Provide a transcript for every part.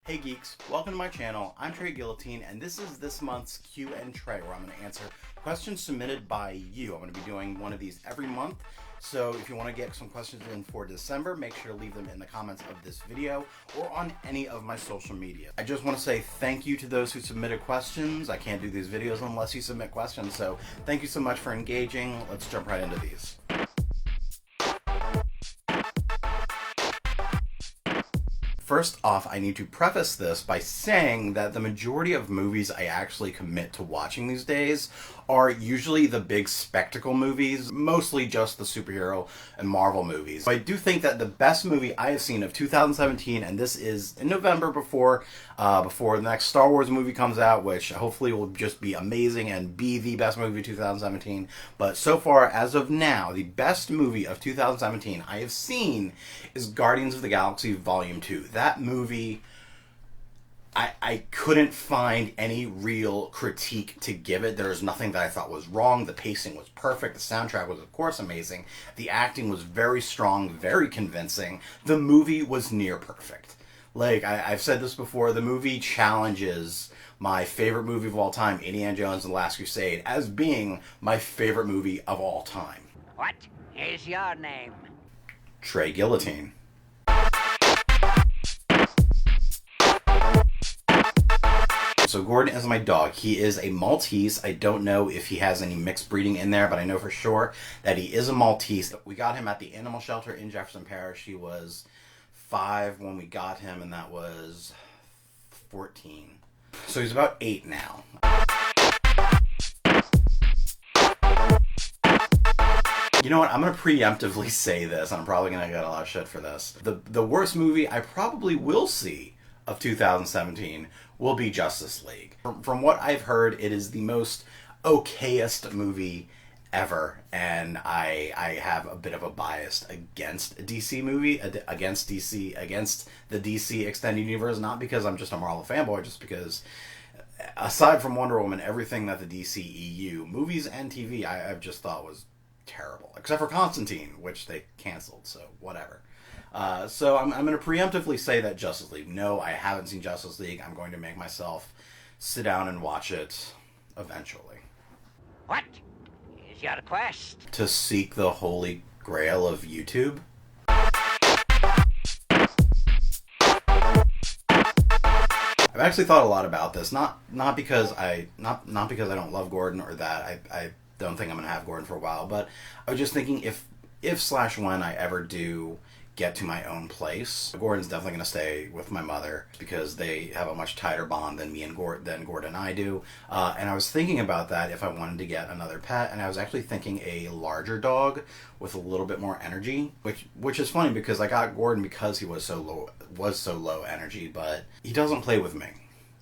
Hey geeks, welcome to my channel. I'm Trey Guillotine, and this is this month's Q and Trey, where I'm going to answer questions submitted by you. I'm going to be doing one of these every month, so if you want to get some questions in for December, make sure to leave them in the comments of this video or on any of my social media. I just want to say thank you to those who submitted questions. I can't do these videos unless you submit questions, so thank you so much for engaging. Let's jump right into these. First off, I need to preface this by saying that the majority of movies I actually commit to watching these days are usually the big spectacle movies, mostly just the superhero and Marvel movies. I do think that the best movie I have seen of 2017, and this is in November before the next Star Wars movie comes out, which hopefully will just be amazing and be the best movie of 2017. But so far, as of now, the best movie of 2017 I have seen is Guardians of the Galaxy Volume 2. That movie, I couldn't find any real critique to give it. There was nothing that I thought was wrong. The pacing was perfect. The soundtrack was, of course, amazing. The acting was very strong, very convincing. The movie was near perfect. Like, I've said this before, the movie challenges my favorite movie of all time, Indiana Jones and the Last Crusade, as being my favorite movie of all time. What is your name? Trey Guillotine. So Gordon is my dog. He is a Maltese. I don't know if he has any mixed breeding in there, but I know for sure that he is a Maltese. We got him at the animal shelter in Jefferson Parish. He was 5 when we got him, and that was 14. So he's about 8 now. You know what? I'm going to preemptively say this, and I'm probably going to get a lot of shit for this. The worst movie I probably will see of 2017 will be Justice League. From what I've heard, it is the most okayest movie ever, and I have a bit of a bias against a DC movie, against the DC extended universe, not because I'm just a Marvel fanboy, just because aside from Wonder Woman, everything that the DCEU, movies and TV, I've just thought was terrible, except for Constantine, which they canceled, so whatever. So I'm going to preemptively say that Justice League. No, I haven't seen Justice League. I'm going to make myself sit down and watch it eventually. What is your quest? To seek the holy grail of YouTube. I've actually thought a lot about this. Not because I don't love Gordon or that I don't think I'm going to have Gordon for a while, but I was just thinking if / when I ever do get to my own place, Gordon's definitely going to stay with my mother because they have a much tighter bond than Gordon and I do. And I was thinking about that if I wanted to get another pet, and I was actually thinking a larger dog with a little bit more energy, which is funny because I got Gordon because he was so low energy, but he doesn't play with me.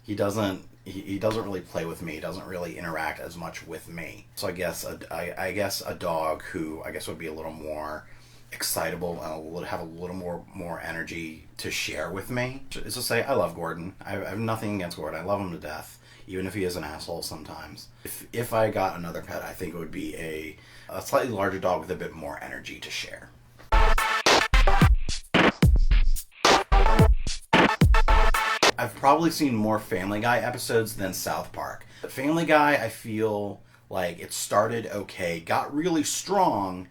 He doesn't really play with me. He doesn't really interact as much with me. So I guess a dog who I guess would be a little more excitable and would have a little more energy to share with me. Is to say, I love Gordon. I have nothing against Gordon. I love him to death, even if he is an asshole sometimes. If I got another pet, I think it would be a slightly larger dog with a bit more energy to share. I've probably seen more Family Guy episodes than South Park. But Family Guy, I feel like it started okay, got really strong,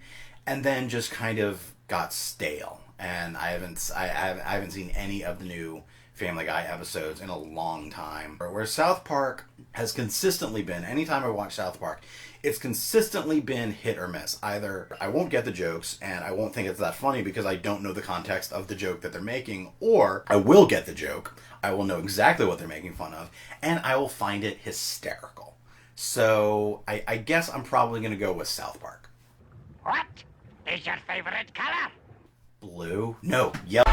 and then just kind of got stale. And I haven't seen any of the new Family Guy episodes in a long time. Where South Park has consistently been, anytime I watch South Park, it's consistently been hit or miss. Either I won't get the jokes and I won't think it's that funny because I don't know the context of the joke that they're making, or I will get the joke, I will know exactly what they're making fun of, and I will find it hysterical. So I guess I'm probably going to go with South Park. What is your favorite color? Blue? No, yellow.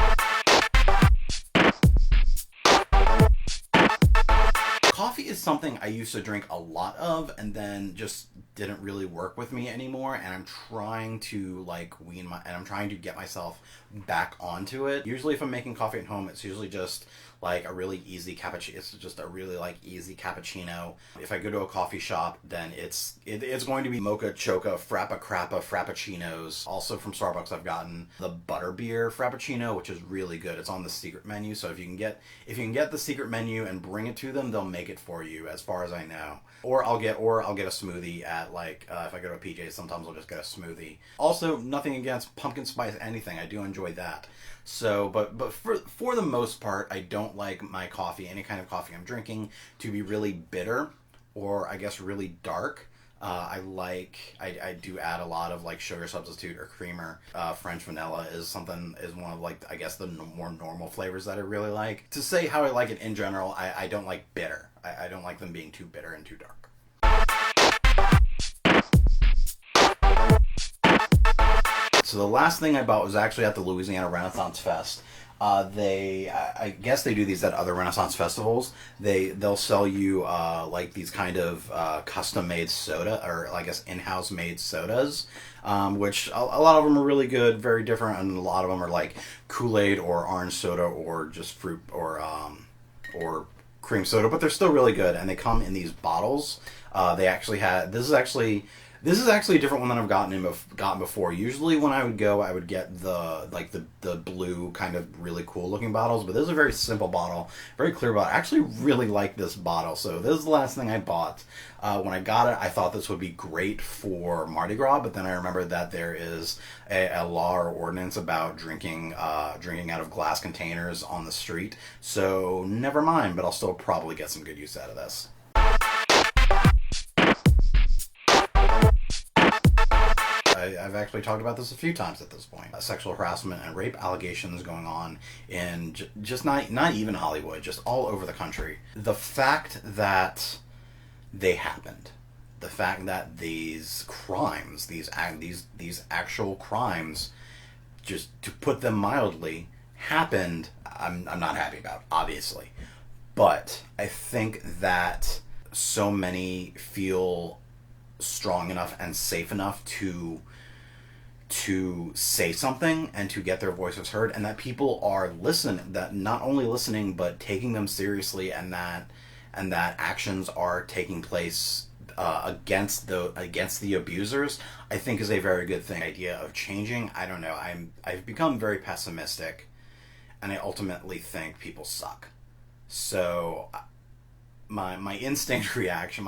Coffee is something I used to drink a lot of and then just didn't really work with me anymore, and I'm trying to I'm trying to get myself back onto it. Usually if I'm making coffee at home, it's usually just like a really easy cappuccino. It's just a really like easy cappuccino. If I go to a coffee shop, then it's going to be mocha, choca, frappa, crappa, frappuccinos. Also from Starbucks, I've gotten the butterbeer frappuccino, which is really good. It's on the secret menu, so if you can get the secret menu and bring it to them, they'll make it for you, as far as I know. Or I'll get a smoothie at like if I go to a PJ, sometimes I'll just get a smoothie. Also, nothing against pumpkin spice anything. I do enjoy that. So, but for the most part, I don't like my coffee, any kind of coffee I'm drinking, to be really bitter or I guess really dark. I do add a lot of like sugar substitute or creamer. French vanilla is one of like, I guess, the more normal flavors that I really like. To say how I like it in general, I don't like bitter. I don't like them being too bitter and too dark. So the last thing I bought was actually at the Louisiana Renaissance Fest. I guess they do these at other Renaissance festivals. They'll sell you like these kind of custom made soda, or I guess in-house made sodas, which a lot of them are really good, very different, and a lot of them are like Kool-Aid or orange soda or just fruit or cream soda, but they're still really good, and they come in these bottles. This is actually a different one than I've gotten before. Usually when I would go, I would get the blue kind of really cool looking bottles, but this is a very simple bottle, very clear bottle. I actually really like this bottle, so this is the last thing I bought. When I got it, I thought this would be great for Mardi Gras, but then I remembered that there is a law or ordinance about drinking out of glass containers on the street, so never mind, but I'll still probably get some good use out of this. I've actually talked about this a few times at this point. Sexual harassment and rape allegations going on in just not even Hollywood, just all over the country. The fact that they happened, the fact that these crimes, these actual crimes, just to put them mildly, happened, I'm not happy about, obviously. But I think that so many feel strong enough and safe enough to say something and to get their voices heard, and that people are not only listening but taking them seriously, and that actions are taking place against the abusers, I think is a very good thing. Idea of changing, I don't know. I've become very pessimistic, and I ultimately think people suck. So my instinct reaction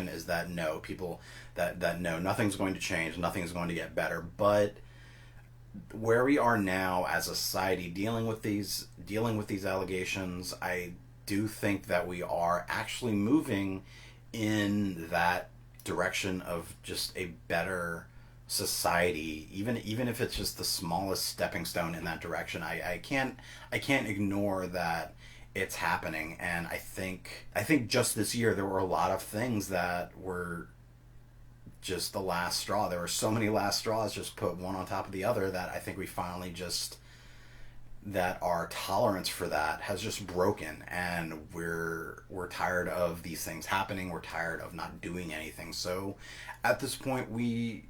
is that no, people that no, nothing's going to change, nothing's going to get better. But where we are now as a society dealing with these allegations, I do think that we are actually moving in that direction of just a better society, even if it's just the smallest stepping stone in that direction. I can't ignore that it's happening, and I think just this year there were a lot of things that were just the last straw. There were so many last straws, just put one on top of the other, that I think we finally that our tolerance for that has just broken, and we're tired of these things happening. We're tired of not doing anything. So at this point, we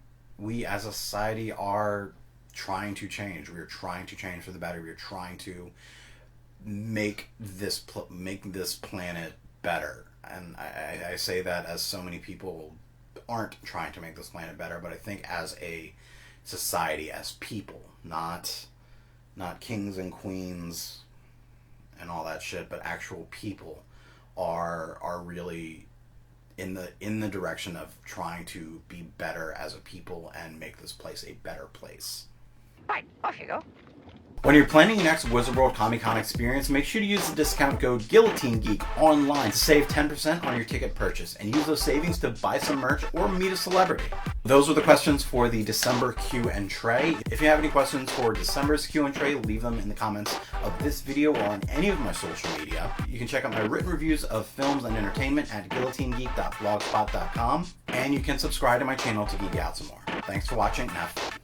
as a society are trying to change. We're trying to change for the better. We're trying to make this planet better. And I say that as so many people aren't trying to make this planet better, but I think as a society, as people, not kings and queens and all that shit, but actual people are really in the direction of trying to be better as a people and make this place a better place. Right, off you go. When you're planning your next Wizard World Comic-Con experience, make sure to use the discount code Guillotine Geek online to save 10% on your ticket purchase, and use those savings to buy some merch or meet a celebrity. Those were the questions for the December Q and Trey. If you have any questions for December's Q and Trey, leave them in the comments of this video or on any of my social media. You can check out my written reviews of films and entertainment at guillotinegeek.blogspot.com, and you can subscribe to my channel to geek out some more. Thanks for watching, and have fun.